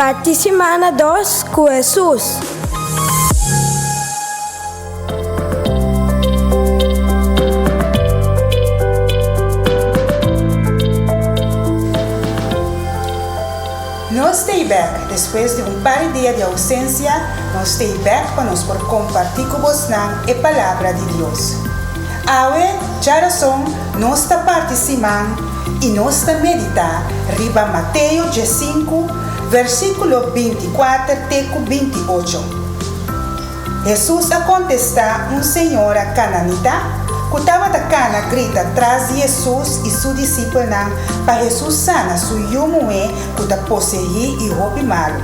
Parte semana 2 com Jesus. Nós estamos back, depois de par de dias de ausência, nós estamos back para nós compartilhar com vocês a palavra de Deus. Agora, já são nossa parte semana e nós estamos meditar riba Mateus 5, versículo 24 até 28. Jesus a contestar senhora cananita que estava na grita atrás de Jesus e seu discípulo para Jesus sana sua mulher que está possuída e roupa malo.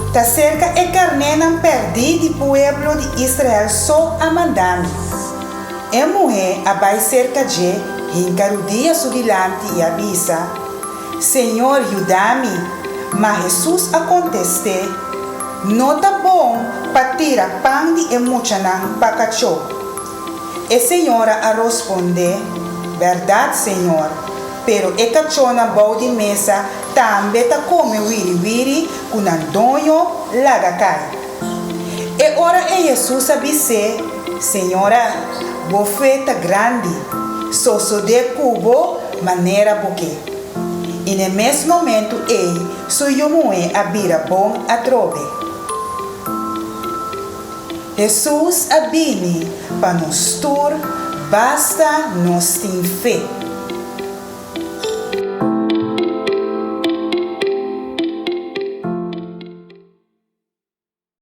Está cerca e carne não perdi do povo de Israel só a mandar-me. A mulher vai cerca de encarudia su dilante e avisa: Senhor, ajuda-me. Mas Jesus a contestar: não está bom para tirar pão de emocionar para cachorro. E senhora a responder: verdade, senhor, pero e cachorro na boa de mesa também está come wiri com andonho laga cai. E ora e Jesus a dizer: senhora, bofeta grande, só de cubo maneira porque. E no mesmo momento ele, sua mulher a vira bom a trove. Jesus a bini para nos tur, basta nos ter fé.